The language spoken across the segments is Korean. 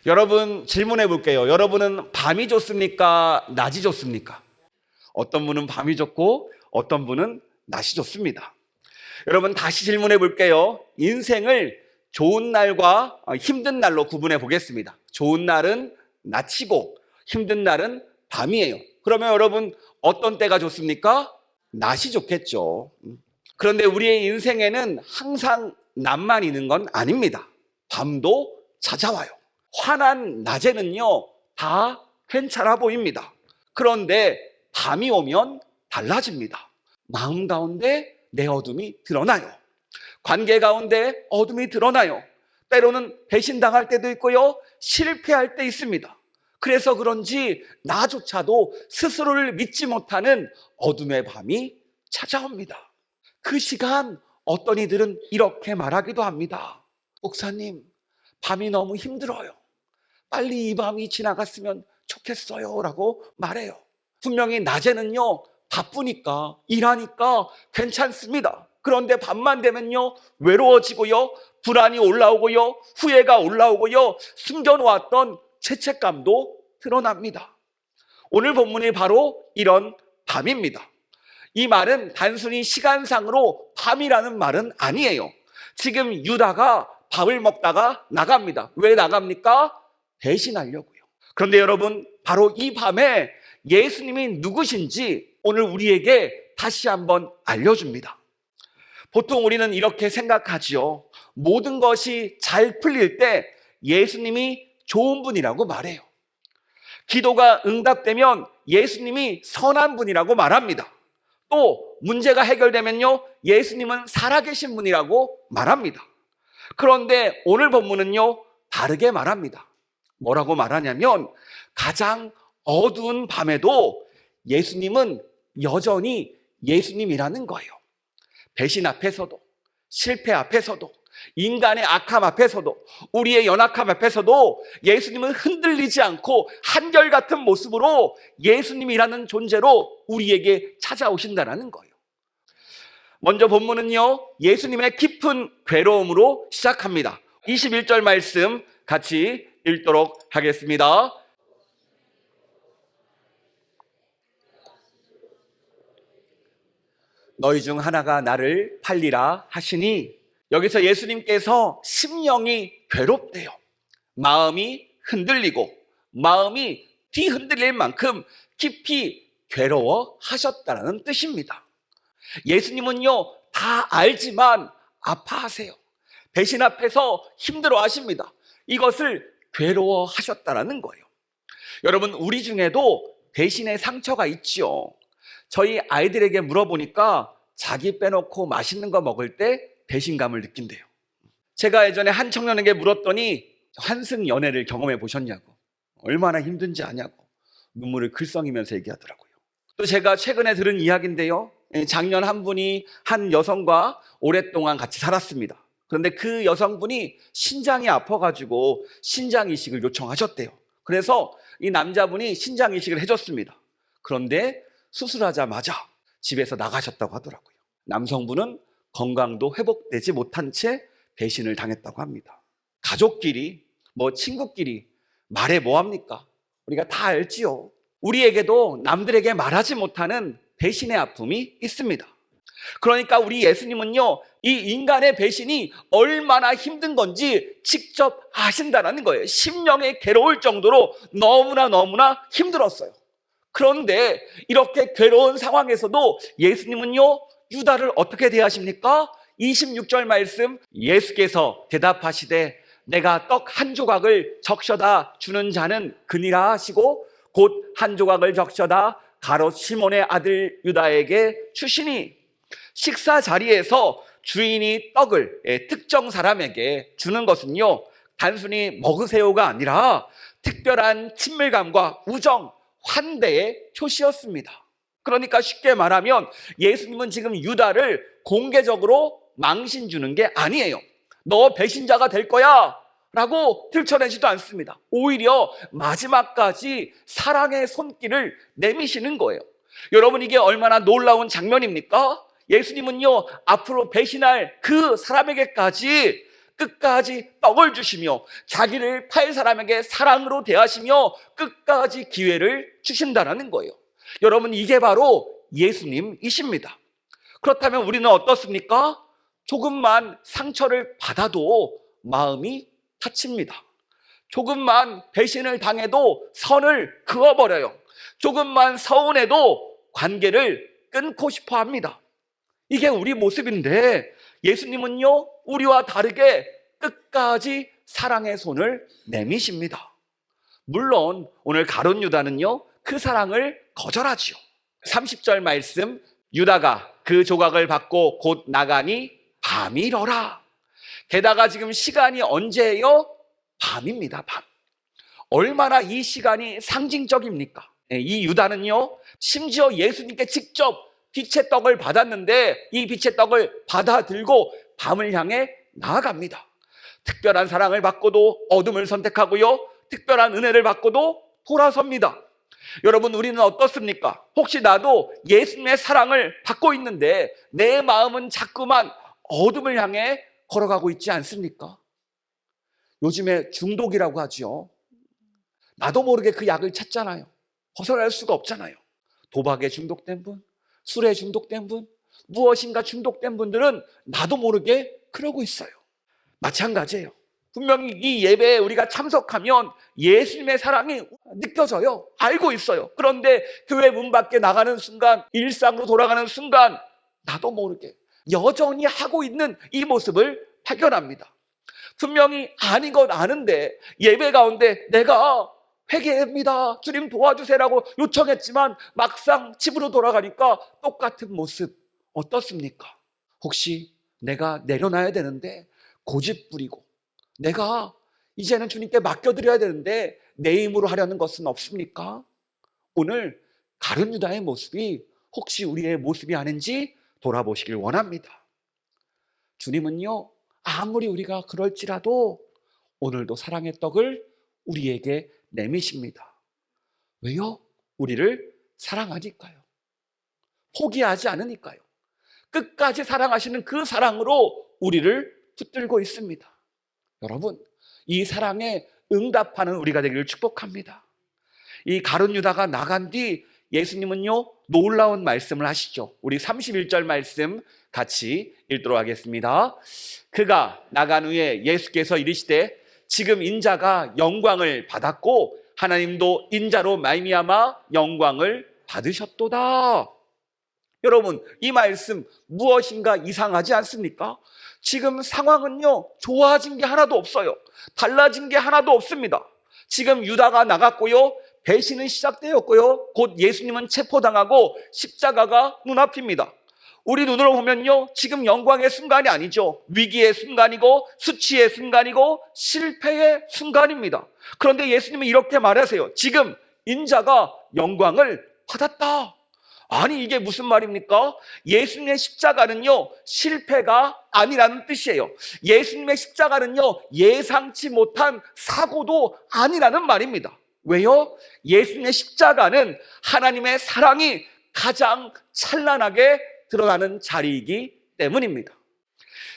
여러분 질문해 볼게요. 여러분은 밤이 좋습니까? 낮이 좋습니까? 어떤 분은 밤이 좋고 어떤 분은 낮이 좋습니다. 여러분 다시 질문해 볼게요. 인생을 좋은 날과 힘든 날로 구분해 보겠습니다. 좋은 날은 낮이고 힘든 날은 밤이에요. 그러면 여러분 어떤 때가 좋습니까? 낮이 좋겠죠. 그런데 우리의 인생에는 항상 낮만 있는 건 아닙니다. 밤도 찾아와요. 환한 낮에는요 다 괜찮아 보입니다. 그런데 밤이 오면 달라집니다. 마음 가운데 내 어둠이 드러나요. 관계 가운데 어둠이 드러나요. 때로는 배신당할 때도 있고요, 실패할 때 있습니다. 그래서 그런지 나조차도 스스로를 믿지 못하는 어둠의 밤이 찾아옵니다. 그 시간 어떤 이들은 이렇게 말하기도 합니다. 목사님, 밤이 너무 힘들어요. 빨리 이 밤이 지나갔으면 좋겠어요 라고 말해요. 분명히 낮에는요 바쁘니까 일하니까 괜찮습니다. 그런데 밤만 되면요 외로워지고요, 불안이 올라오고요, 후회가 올라오고요, 숨겨놓았던 죄책감도 드러납니다. 오늘 본문이 바로 이런 밤입니다. 이 말은 단순히 시간상으로 밤이라는 말은 아니에요. 지금 유다가 밥을 먹다가 나갑니다. 왜 나갑니까? 배신하려고요. 그런데 여러분, 바로 이 밤에 예수님이 누구신지 오늘 우리에게 다시 한번 알려줍니다. 보통 우리는 이렇게 생각하지요. 모든 것이 잘 풀릴 때 예수님이 좋은 분이라고 말해요. 기도가 응답되면 예수님이 선한 분이라고 말합니다. 또 문제가 해결되면요 예수님은 살아계신 분이라고 말합니다. 그런데 오늘 본문은요 다르게 말합니다. 뭐라고 말하냐면 가장 어두운 밤에도 예수님은 여전히 예수님이라는 거예요. 배신 앞에서도, 실패 앞에서도, 인간의 악함 앞에서도, 우리의 연약함 앞에서도 예수님은 흔들리지 않고 한결같은 모습으로 예수님이라는 존재로 우리에게 찾아오신다는 거예요. 먼저 본문은요 예수님의 깊은 괴로움으로 시작합니다. 21절 말씀 같이 읽도록 하겠습니다. 너희 중 하나가 나를 팔리라 하시니, 여기서 예수님께서 심령이 괴롭대요. 마음이 흔들리고 마음이 뒤흔들릴 만큼 깊이 괴로워하셨다는 뜻입니다. 예수님은요 다 알지만 아파하세요. 배신 앞에서 힘들어하십니다. 이것을 괴로워하셨다는 거예요. 여러분, 우리 중에도 배신의 상처가 있지요. 저희 아이들에게 물어보니까 자기 빼놓고 맛있는 거 먹을 때 배신감을 느낀대요. 제가 예전에 한 청년에게 물었더니 환승 연애를 경험해 보셨냐고, 얼마나 힘든지 아냐고 눈물을 글썽이면서 얘기하더라고요. 또 제가 최근에 들은 이야기인데요, 작년 한 분이 한 여성과 오랫동안 같이 살았습니다. 그런데 그 여성분이 신장이 아파가지고 신장 이식을 요청하셨대요. 그래서 이 남자분이 신장 이식을 해줬습니다. 그런데 수술하자마자 집에서 나가셨다고 하더라고요. 남성분은 건강도 회복되지 못한 채 배신을 당했다고 합니다. 가족끼리, 친구끼리 말해 뭐합니까? 우리가 다 알지요. 우리에게도 남들에게 말하지 못하는 배신의 아픔이 있습니다. 그러니까 우리 예수님은요 이 인간의 배신이 얼마나 힘든 건지 직접 아신다는 거예요. 심령에 괴로울 정도로 너무나 힘들었어요. 그런데 이렇게 괴로운 상황에서도 예수님은요 유다를 어떻게 대하십니까? 26절 말씀, 예수께서 대답하시되 내가 떡 한 조각을 적셔다 주는 자는 그니라 하시고 곧 한 조각을 적셔다 가롯 시몬의 아들 유다에게 주시니, 식사 자리에서 주인이 떡을 특정 사람에게 주는 것은요 단순히 먹으세요가 아니라 특별한 친밀감과 우정, 환대의 표시였습니다. 그러니까 쉽게 말하면 예수님은 지금 유다를 공개적으로 망신 주는 게 아니에요. 너 배신자가 될 거야 라고 들춰내지도 않습니다. 오히려 마지막까지 사랑의 손길을 내미시는 거예요. 여러분, 이게 얼마나 놀라운 장면입니까? 예수님은요 앞으로 배신할 그 사람에게까지 끝까지 떡을 주시며 자기를 팔 사람에게 사랑으로 대하시며 끝까지 기회를 주신다는 거예요. 여러분, 이게 바로 예수님이십니다. 그렇다면 우리는 어떻습니까? 조금만 상처를 받아도 마음이 다칩니다. 조금만 배신을 당해도 선을 그어버려요. 조금만 서운해도 관계를 끊고 싶어 합니다. 이게 우리 모습인데 예수님은요, 우리와 다르게 끝까지 사랑의 손을 내미십니다. 물론 오늘 가룟 유다는요, 그 사랑을 거절하지요. 30절 말씀, 유다가 그 조각을 받고 곧 나가니 밤이러라. 게다가 지금 시간이 언제예요? 밤입니다. 밤. 얼마나 이 시간이 상징적입니까? 이 유다는요, 심지어 예수님께 직접 빛의 떡을 받았는데 이 빛의 떡을 받아 들고 밤을 향해 나아갑니다. 특별한 사랑을 받고도 어둠을 선택하고요, 특별한 은혜를 받고도 돌아섭니다. 여러분, 우리는 어떻습니까? 혹시 나도 예수님의 사랑을 받고 있는데 내 마음은 자꾸만 어둠을 향해 걸어가고 있지 않습니까? 요즘에 중독이라고 하죠. 나도 모르게 그 약을 찾잖아요. 벗어날 수가 없잖아요. 도박에 중독된 분, 술에 중독된 분, 무엇인가 중독된 분들은 나도 모르게 그러고 있어요. 마찬가지예요. 분명히 이 예배에 우리가 참석하면 예수님의 사랑이 느껴져요. 알고 있어요. 그런데 교회 문 밖에 나가는 순간, 일상으로 돌아가는 순간 나도 모르게 여전히 하고 있는 이 모습을 발견합니다. 분명히 아닌 건 아는데 예배 가운데 내가 회개합니다, 주님 도와주세요라고 요청했지만 막상 집으로 돌아가니까 똑같은 모습. 어떻습니까? 혹시 내가 내려놔야 되는데 고집 부리고 내가 이제는 주님께 맡겨드려야 되는데 내 힘으로 하려는 것은 없습니까? 오늘 가룟 유다의 모습이 혹시 우리의 모습이 아닌지 돌아보시길 원합니다. 주님은요, 아무리 우리가 그럴지라도 오늘도 사랑의 떡을 우리에게 내미십니다. 왜요? 우리를 사랑하니까요. 포기하지 않으니까요. 끝까지 사랑하시는 그 사랑으로 우리를 붙들고 있습니다. 여러분, 이 사랑에 응답하는 우리가 되기를 축복합니다. 이 가룟 유다가 나간 뒤 예수님은요, 놀라운 말씀을 하시죠. 우리 31절 말씀 같이 읽도록 하겠습니다. 그가 나간 후에 예수께서 이르시되 지금 인자가 영광을 받았고 하나님도 인자로 말미암아 영광을 받으셨도다. 여러분, 이 말씀 무엇인가 이상하지 않습니까? 지금 상황은요, 좋아진 게 하나도 없어요. 달라진 게 하나도 없습니다. 지금 유다가 나갔고요, 배신은 시작되었고요, 곧 예수님은 체포당하고 십자가가 눈앞입니다. 우리 눈으로 보면요, 지금 영광의 순간이 아니죠. 위기의 순간이고 수치의 순간이고 실패의 순간입니다. 그런데 예수님은 이렇게 말하세요. 지금 인자가 영광을 받았다. 아니, 이게 무슨 말입니까? 예수님의 십자가는요, 실패가 아니라는 뜻이에요. 예수님의 십자가는요, 예상치 못한 사고도 아니라는 말입니다. 왜요? 예수님의 십자가는 하나님의 사랑이 가장 찬란하게 드러나는 자리이기 때문입니다.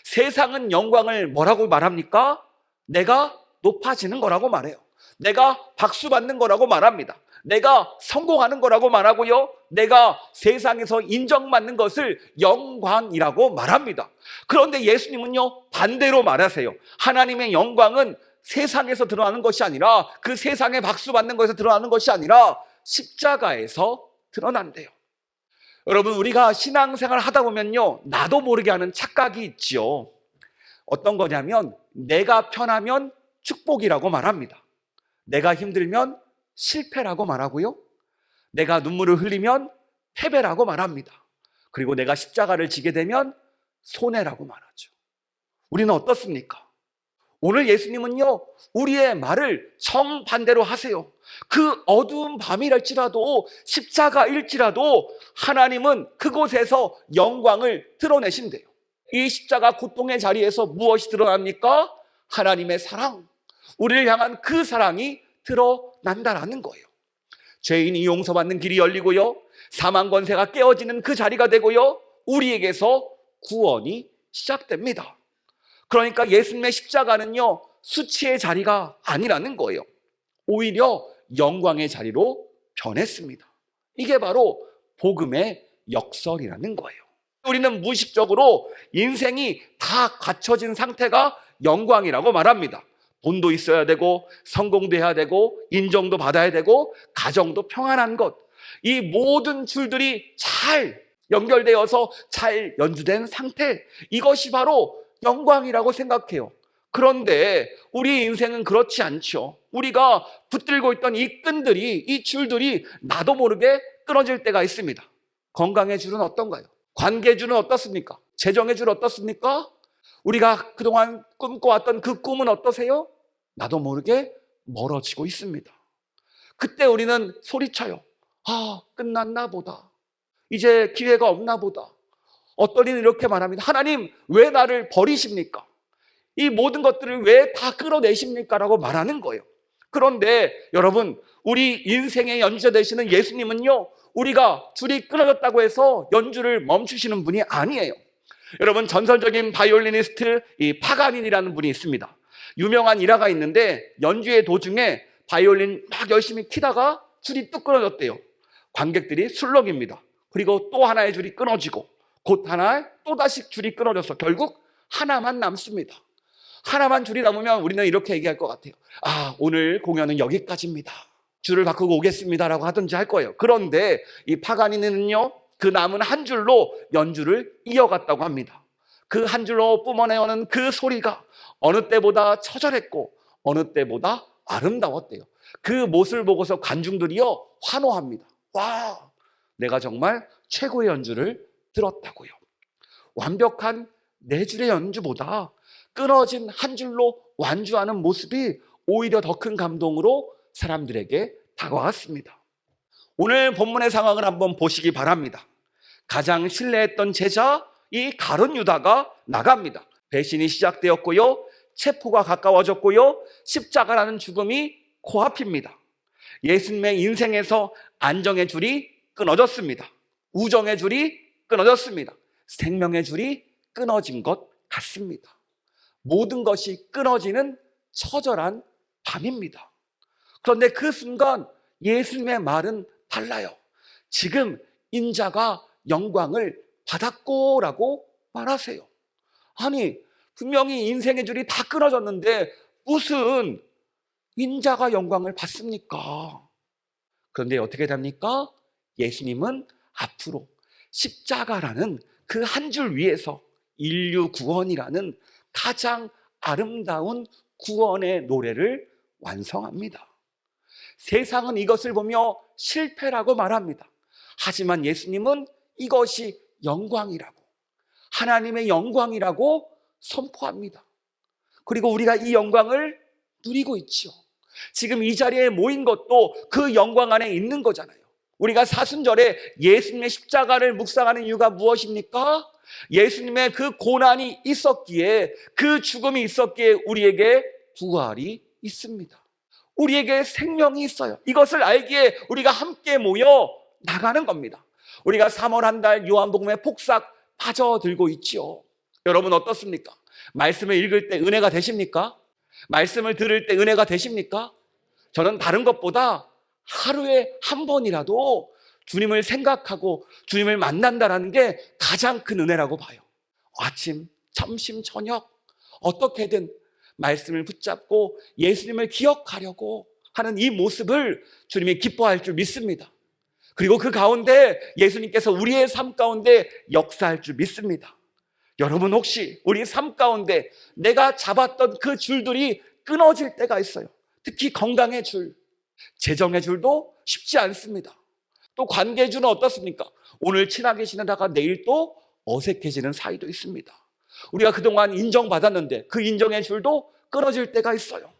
세상은 영광을 뭐라고 말합니까? 내가 높아지는 거라고 말해요. 내가 박수 받는 거라고 말합니다. 내가 성공하는 거라고 말하고요, 내가 세상에서 인정받는 것을 영광이라고 말합니다. 그런데 예수님은요, 반대로 말하세요. 하나님의 영광은 세상에서 드러나는 것이 아니라, 그 세상에 박수 받는 것에서 드러나는 것이 아니라 십자가에서 드러난대요. 여러분, 우리가 신앙생활 하다 보면요, 나도 모르게 하는 착각이 있죠. 어떤 거냐면 내가 편하면 축복이라고 말합니다. 내가 힘들면 실패라고 말하고요, 내가 눈물을 흘리면 패배라고 말합니다. 그리고 내가 십자가를 지게 되면 손해라고 말하죠. 우리는 어떻습니까? 오늘 예수님은요, 우리의 말을 정반대로 하세요. 그 어두운 밤이랄지라도 십자가일지라도 하나님은 그곳에서 영광을 드러내신대요. 이 십자가 고통의 자리에서 무엇이 드러납니까? 하나님의 사랑, 우리를 향한 그 사랑이 드러난다라는 거예요. 죄인이 용서받는 길이 열리고요, 사망 권세가 깨어지는 그 자리가 되고요, 우리에게서 구원이 시작됩니다. 그러니까 예수님의 십자가는요, 수치의 자리가 아니라는 거예요. 오히려 영광의 자리로 변했습니다. 이게 바로 복음의 역설이라는 거예요. 우리는 무의식적으로 인생이 다 갖춰진 상태가 영광이라고 말합니다. 돈도 있어야 되고, 성공도 해야 되고, 인정도 받아야 되고, 가정도 평안한 것, 이 모든 줄들이 잘 연결되어서 잘 연주된 상태, 이것이 바로 영광이라고 생각해요. 그런데 우리 인생은 그렇지 않죠. 우리가 붙들고 있던 이 끈들이, 이 줄들이 나도 모르게 끊어질 때가 있습니다. 건강의 줄은 어떤가요? 관계의 줄은 어떻습니까? 재정의 줄 어떻습니까? 우리가 그동안 꿈꿔왔던 그 꿈은 어떠세요? 나도 모르게 멀어지고 있습니다. 그때 우리는 소리쳐요. 아, 끝났나 보다. 이제 기회가 없나 보다. 어떤 이는 이렇게 말합니다. 하나님, 왜 나를 버리십니까? 이 모든 것들을 왜 다 끌어내십니까? 라고 말하는 거예요. 그런데 여러분, 우리 인생의 연주자 되시는 예수님은요, 우리가 줄이 끊어졌다고 해서 연주를 멈추시는 분이 아니에요. 여러분, 전설적인 바이올리니스트 이 파가니니라는 분이 있습니다. 유명한 일화가 있는데 연주의 도중에 바이올린 막 열심히 키다가 줄이 뚝 끊어졌대요. 관객들이 술렁입니다. 그리고 또 하나의 줄이 끊어지고 곧 하나 또다시 줄이 끊어져서 결국 하나만 남습니다. 하나만 줄이 남으면 우리는 이렇게 얘기할 것 같아요. 아, 오늘 공연은 여기까지입니다. 줄을 바꾸고 오겠습니다라고 하든지 할 거예요. 그런데 이 파가니니는요, 그 남은 한 줄로 연주를 이어갔다고 합니다. 그 한 줄로 뿜어내오는 그 소리가 어느 때보다 처절했고 어느 때보다 아름다웠대요. 그 모습을 보고서 관중들이요, 환호합니다. 와, 내가 정말 최고의 연주를 들었다고요. 완벽한 네 줄의 연주보다 끊어진 한 줄로 완주하는 모습이 오히려 더 큰 감동으로 사람들에게 다가왔습니다. 오늘 본문의 상황을 한번 보시기 바랍니다. 가장 신뢰했던 제자 이 가룟 유다가 나갑니다. 배신이 시작되었고요, 체포가 가까워졌고요, 십자가라는 죽음이 코앞입니다. 예수님의 인생에서 안정의 줄이 끊어졌습니다. 우정의 줄이 끊어졌습니다. 생명의 줄이 끊어진 것 같습니다. 모든 것이 끊어지는 처절한 밤입니다. 그런데 그 순간 예수님의 말은 달라요. 지금 인자가 영광을 받았고라고 말하세요. 아니, 분명히 인생의 줄이 다 끊어졌는데 무슨 인자가 영광을 받습니까? 그런데 어떻게 됩니까? 예수님은 앞으로 십자가라는 그 한 줄 위에서 인류 구원이라는 가장 아름다운 구원의 노래를 완성합니다. 세상은 이것을 보며 실패라고 말합니다. 하지만 예수님은 이것이 영광이라고, 하나님의 영광이라고 선포합니다. 그리고 우리가 이 영광을 누리고 있죠. 지금 이 자리에 모인 것도 그 영광 안에 있는 거잖아요. 우리가 사순절에 예수님의 십자가를 묵상하는 이유가 무엇입니까? 예수님의 그 고난이 있었기에, 그 죽음이 있었기에 우리에게 부활이 있습니다. 우리에게 생명이 있어요. 이것을 알기에 우리가 함께 모여 나가는 겁니다. 우리가 3월 한 달 요한복음에 폭삭 빠져들고 있지요. 여러분 어떻습니까? 말씀을 읽을 때 은혜가 되십니까? 말씀을 들을 때 은혜가 되십니까? 저는 다른 것보다 하루에 한 번이라도 주님을 생각하고 주님을 만난다는 게 가장 큰 은혜라고 봐요. 아침, 점심, 저녁 어떻게든 말씀을 붙잡고 예수님을 기억하려고 하는 이 모습을 주님이 기뻐할 줄 믿습니다. 그리고 그 가운데 예수님께서 우리의 삶 가운데 역사할 줄 믿습니다. 여러분 혹시 우리 삶 가운데 내가 잡았던 그 줄들이 끊어질 때가 있어요. 특히 건강의 줄, 재정의 줄도 쉽지 않습니다. 또 관계의 줄은 어떻습니까? 오늘 친하게 지내다가 내일 또 어색해지는 사이도 있습니다. 우리가 그동안 인정받았는데 그 인정의 줄도 끊어질 때가 있어요.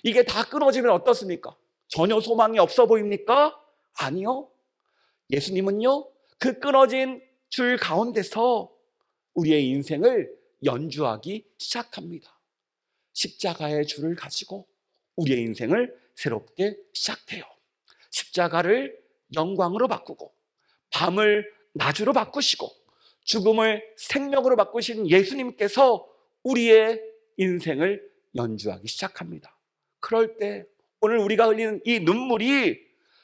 이게 다 끊어지면 어떻습니까? 전혀 소망이 없어 보입니까? 아니요. 예수님은요, 그 끊어진 줄 가운데서 우리의 인생을 연주하기 시작합니다. 십자가의 줄을 가지고 우리의 인생을 새롭게 시작해요. 십자가를 영광으로 바꾸고 밤을 낮으로 바꾸시고 죽음을 생명으로 바꾸신 예수님께서 우리의 인생을 연주하기 시작합니다. 그럴 때 오늘 우리가 흘리는 이 눈물이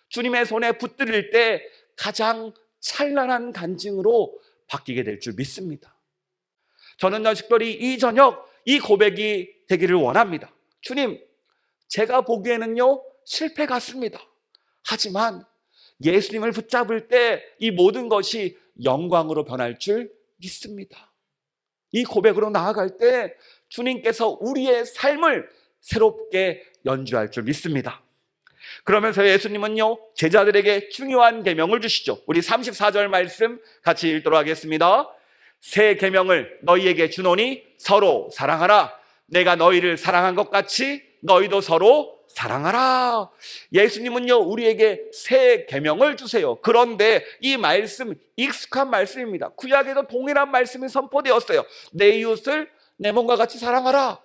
주님의 손에 붙들릴 때 가장 찬란한 간증으로 바뀌게 될 줄 믿습니다. 저는 특별히 이 저녁 이 고백이 되기를 원합니다. 주님, 제가 보기에는요 실패 같습니다. 하지만 예수님을 붙잡을 때 이 모든 것이 영광으로 변할 줄 믿습니다. 이 고백으로 나아갈 때 주님께서 우리의 삶을 새롭게 연주할 줄 믿습니다. 그러면서 예수님은요 제자들에게 중요한 계명을 주시죠. 우리 34절 말씀 같이 읽도록 하겠습니다. 새 계명을 너희에게 주노니 서로 사랑하라. 내가 너희를 사랑한 것 같이 너희도 서로 사랑하라. 예수님은요 우리에게 새 계명을 주세요. 그런데 이 말씀 익숙한 말씀입니다. 구약에도 동일한 말씀이 선포되었어요. 내 이웃을 내 몸과 같이 사랑하라.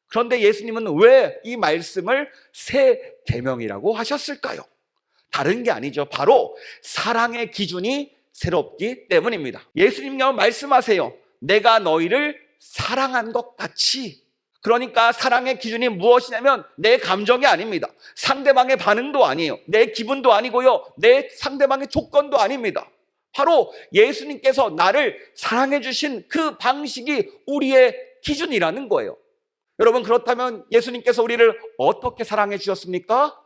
그런데 예수님은 왜 이 말씀을 새 계명이라고 하셨을까요? 다른 게 아니죠. 바로 사랑의 기준이 새롭기 때문입니다. 예수님요 말씀하세요. 내가 너희를 사랑한 것 같이. 그러니까 사랑의 기준이 무엇이냐면 내 감정이 아닙니다. 상대방의 반응도 아니에요. 내 기분도 아니고요. 내 상대방의 조건도 아닙니다. 바로 예수님께서 나를 사랑해 주신 그 방식이 우리의 기준이라는 거예요. 여러분, 그렇다면 예수님께서 우리를 어떻게 사랑해 주셨습니까?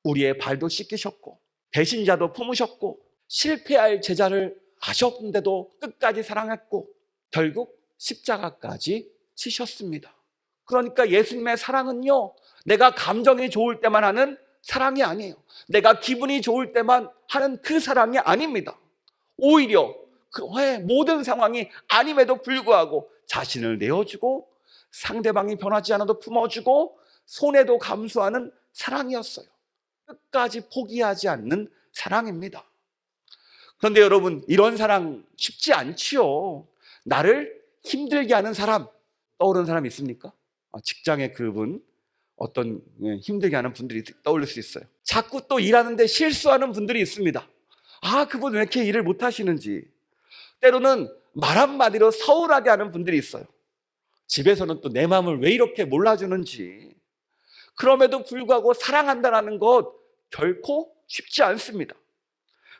우리의 발도 씻기셨고 배신자도 품으셨고 실패할 제자를 아셨는데도 끝까지 사랑했고 결국 십자가까지 지셨습니다. 그러니까 예수님의 사랑은요 내가 감정이 좋을 때만 하는 사랑이 아니에요. 내가 기분이 좋을 때만 하는 그 사랑이 아닙니다. 오히려 그 모든 상황이 아님에도 불구하고 자신을 내어주고 상대방이 변하지 않아도 품어주고 손해도 감수하는 사랑이었어요. 끝까지 포기하지 않는 사랑입니다. 그런데 여러분, 이런 사랑 쉽지 않지요. 나를 힘들게 하는 사람 떠오르는 사람 있습니까? 직장의 그분, 어떤 힘들게 하는 분들이 떠올릴 수 있어요. 자꾸 또 일하는데 실수하는 분들이 있습니다. 그분 왜 이렇게 일을 못하시는지. 때로는 말 한마디로 서운하게 하는 분들이 있어요. 집에서는 또 내 마음을 왜 이렇게 몰라주는지. 그럼에도 불구하고 사랑한다는 것 결코 쉽지 않습니다.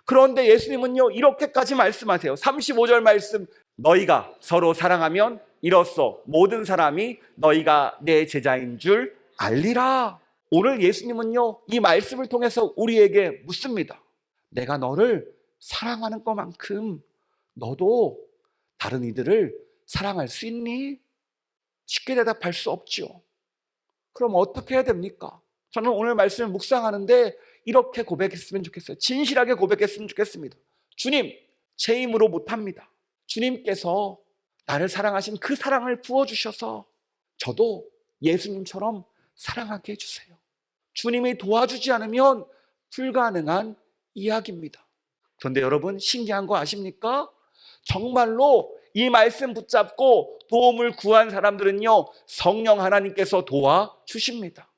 그런데 예수님은요 이렇게까지 말씀하세요. 35절 말씀, 너희가 서로 사랑하면 이로써 모든 사람이 너희가 내 제자인 줄 알리라. 오늘 예수님은요 이 말씀을 통해서 우리에게 묻습니다. 내가 너를 사랑하는 것만큼 너도 다른 이들을 사랑할 수 있니? 쉽게 대답할 수 없죠. 그럼 어떻게 해야 됩니까? 저는 오늘 말씀을 묵상하는데 이렇게 고백했으면 좋겠어요. 진실하게 고백했으면 좋겠습니다. 주님, 제 힘으로 못합니다. 주님께서 나를 사랑하신 그 사랑을 부어주셔서 저도 예수님처럼 사랑하게 해주세요. 주님이 도와주지 않으면 불가능한 이야기입니다. 그런데 여러분, 신기한 거 아십니까? 정말로 이 말씀 붙잡고 도움을 구한 사람들은요 성령 하나님께서 도와주십니다.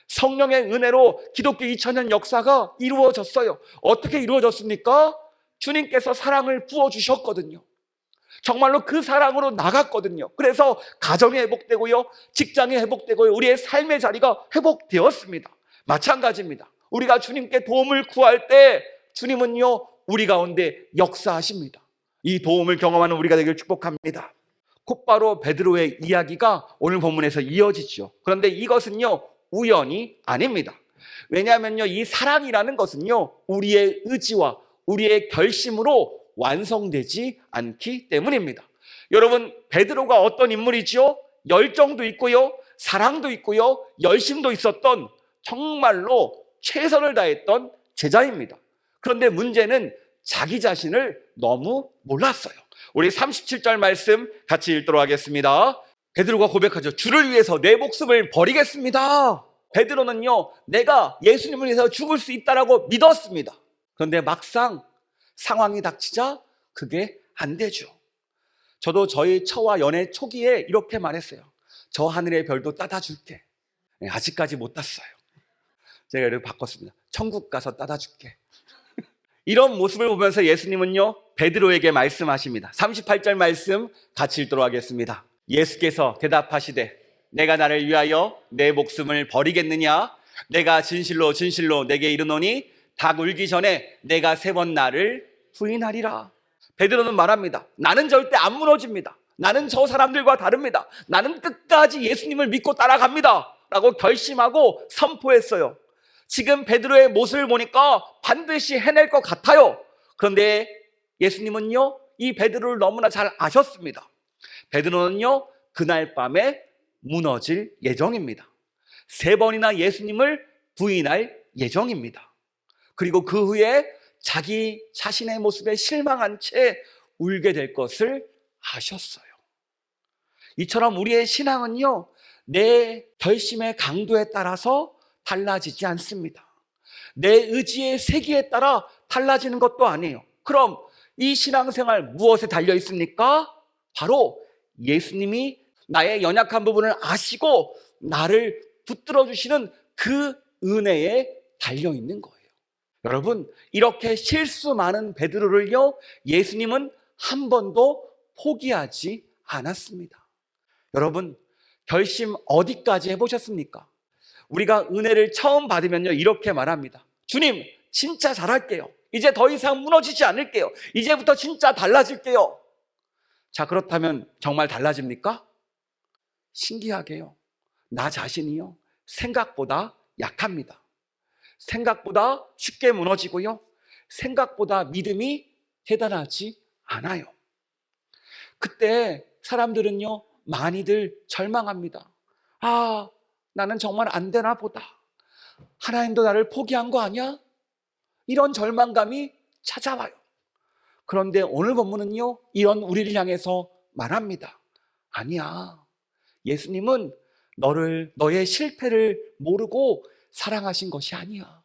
성령의 은혜로 기독교 2000년 역사가 이루어졌어요. 어떻게 이루어졌습니까? 주님께서 사랑을 부어주셨거든요. 정말로 그 사랑으로 나갔거든요. 그래서 가정이 회복되고요, 직장이 회복되고요, 우리의 삶의 자리가 회복되었습니다. 마찬가지입니다. 우리가 주님께 도움을 구할 때 주님은요 우리 가운데 역사하십니다. 이 도움을 경험하는 우리가 되길 축복합니다. 곧바로 베드로의 이야기가 오늘 본문에서 이어지죠. 그런데 이것은요 우연이 아닙니다. 왜냐하면요 이 사랑이라는 것은요 우리의 의지와 우리의 결심으로 완성되지 않기 때문입니다. 여러분, 베드로가 어떤 인물이죠? 열정도 있고요, 사랑도 있고요, 열심도 있었던 정말로 최선을 다했던 제자입니다. 그런데 문제는 자기 자신을 너무 몰랐어요. 우리 37절 말씀 같이 읽도록 하겠습니다. 베드로가 고백하죠. 주를 위해서 내 목숨을 버리겠습니다. 베드로는요 내가 예수님을 위해서 죽을 수 있다라고 믿었습니다. 그런데 막상 상황이 닥치자 그게 안 되죠. 저도 저희 처와 연애 초기에 이렇게 말했어요. 저 하늘의 별도 따다 줄게. 아직까지 못 땄어요. 제가 이렇게 바꿨습니다. 천국 가서 따다 줄게. 이런 모습을 보면서 예수님은요 베드로에게 말씀하십니다. 38절 말씀 같이 읽도록 하겠습니다. 예수께서 대답하시되 내가 나를 위하여 내 목숨을 버리겠느냐? 내가 진실로 진실로 내게 이르노니 닭 울기 전에 내가 3번 나를 부인하리라. 베드로는 말합니다. 나는 절대 안 무너집니다. 나는 저 사람들과 다릅니다. 나는 끝까지 예수님을 믿고 따라갑니다 라고 결심하고 선포했어요. 지금 베드로의 모습을 보니까 반드시 해낼 것 같아요. 그런데 예수님은요, 이 베드로를 너무나 잘 아셨습니다. 베드로는요, 그날 밤에 무너질 예정입니다. 3번이나 예수님을 부인할 예정입니다. 그리고 그 후에 자기 자신의 모습에 실망한 채 울게 될 것을 아셨어요. 이처럼 우리의 신앙은요, 내 결심의 강도에 따라서 달라지지 않습니다. 내 의지의 세기에 따라 달라지는 것도 아니에요. 그럼 이 신앙생활 무엇에 달려 있습니까? 바로 예수님이 나의 연약한 부분을 아시고 나를 붙들어 주시는 그 은혜에 달려 있는 거예요. 여러분, 이렇게 실수 많은 베드로를요, 예수님은 한 번도 포기하지 않았습니다. 여러분, 결심 어디까지 해보셨습니까? 우리가 은혜를 처음 받으면요, 이렇게 말합니다. 주님, 진짜 잘할게요. 이제 더 이상 무너지지 않을게요. 이제부터 진짜 달라질게요. 자, 그렇다면 정말 달라집니까? 신기하게요, 나 자신이요, 생각보다 약합니다. 생각보다 쉽게 무너지고요, 생각보다 믿음이 대단하지 않아요. 그때 사람들은요, 많이들 절망합니다. 아, 나는 정말 안 되나 보다. 하나님도 나를 포기한 거 아니야? 이런 절망감이 찾아와요. 그런데 오늘 본문은요, 이런 우리를 향해서 말합니다. 아니야. 예수님은 너의 실패를 모르고 사랑하신 것이 아니야.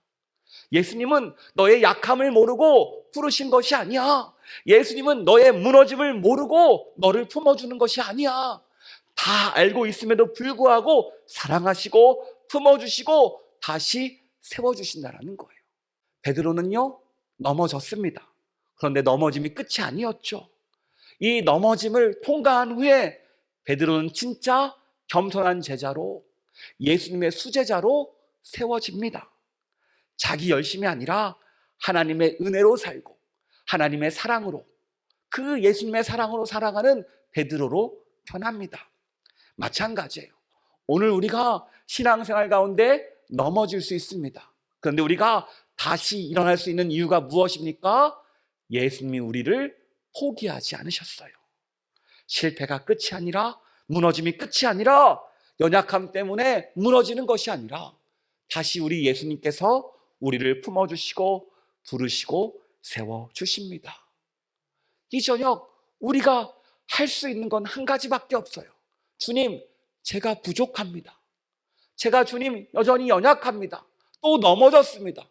예수님은 너의 약함을 모르고 부르신 것이 아니야. 예수님은 너의 무너짐을 모르고 너를 품어주는 것이 아니야. 다 알고 있음에도 불구하고 사랑하시고 품어주시고 다시 세워주신다는 거예요. 베드로는요, 넘어졌습니다. 그런데 넘어짐이 끝이 아니었죠. 이 넘어짐을 통과한 후에 베드로는 진짜 겸손한 제자로, 예수님의 수제자로 세워집니다. 자기 열심이 아니라 하나님의 은혜로 살고 하나님의 사랑으로, 그 예수님의 사랑으로 살아가는 베드로로 변합니다. 마찬가지예요. 오늘 우리가 신앙생활 가운데 넘어질 수 있습니다. 그런데 우리가 다시 일어날 수 있는 이유가 무엇입니까? 예수님이 우리를 포기하지 않으셨어요. 실패가 끝이 아니라, 무너짐이 끝이 아니라, 연약함 때문에 무너지는 것이 아니라 다시 우리 예수님께서 우리를 품어주시고 부르시고 세워주십니다. 이 저녁 우리가 할 수 있는 건 한 가지밖에 없어요. 주님, 제가 부족합니다. 제가 주님 여전히 연약합니다. 또 넘어졌습니다.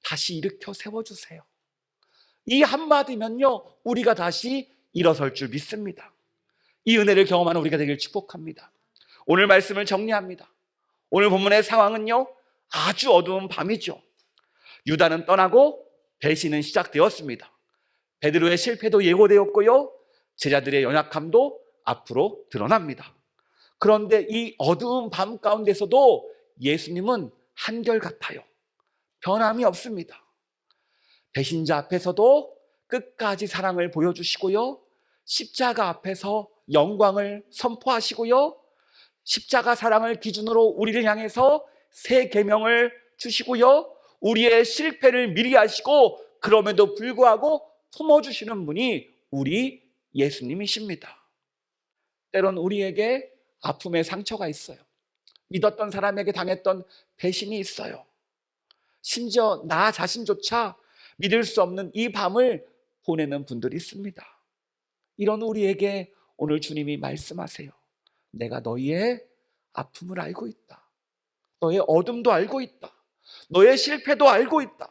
다시 일으켜 세워주세요. 이 한마디면요, 우리가 다시 일어설 줄 믿습니다. 이 은혜를 경험하는 우리가 되길 축복합니다. 오늘 말씀을 정리합니다. 오늘 본문의 상황은요, 아주 어두운 밤이죠. 유다는 떠나고 배신은 시작되었습니다. 베드로의 실패도 예고되었고요, 제자들의 연약함도 앞으로 드러납니다. 그런데 이 어두운 밤 가운데서도 예수님은 한결같아요. 변함이 없습니다. 배신자 앞에서도 끝까지 사랑을 보여주시고요, 십자가 앞에서 영광을 선포하시고요, 십자가 사랑을 기준으로 우리를 향해서 새 계명을 주시고요, 우리의 실패를 미리 아시고 그럼에도 불구하고 품어주시는 분이 우리 예수님이십니다. 때론 우리에게 아픔의 상처가 있어요. 믿었던 사람에게 당했던 배신이 있어요. 심지어 나 자신조차 믿을 수 없는 이 밤을 보내는 분들이 있습니다. 이런 우리에게 오늘 주님이 말씀하세요. 내가 너희의 아픔을 알고 있다. 너의 어둠도 알고 있다. 너의 실패도 알고 있다.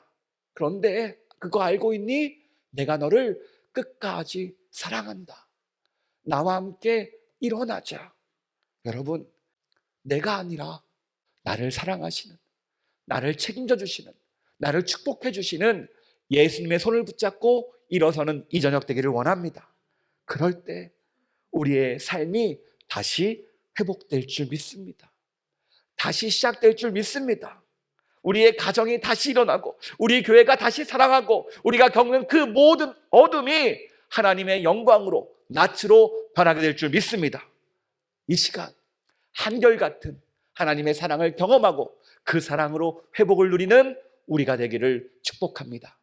그런데 그거 알고 있니? 내가 너를 끝까지 사랑한다. 나와 함께 일어나자. 여러분, 내가 아니라 나를 사랑하시는, 나를 책임져 주시는, 나를 축복해 주시는 예수님의 손을 붙잡고 일어서는 이 저녁 되기를 원합니다. 그럴 때 우리의 삶이 다시 회복될 줄 믿습니다. 다시 시작될 줄 믿습니다. 우리의 가정이 다시 일어나고 우리 교회가 다시 사랑하고 우리가 겪는 그 모든 어둠이 하나님의 영광으로 낯으로 변하게 될 줄 믿습니다. 이 시간 한결같은 하나님의 사랑을 경험하고 그 사랑으로 회복을 누리는 우리가 되기를 축복합니다.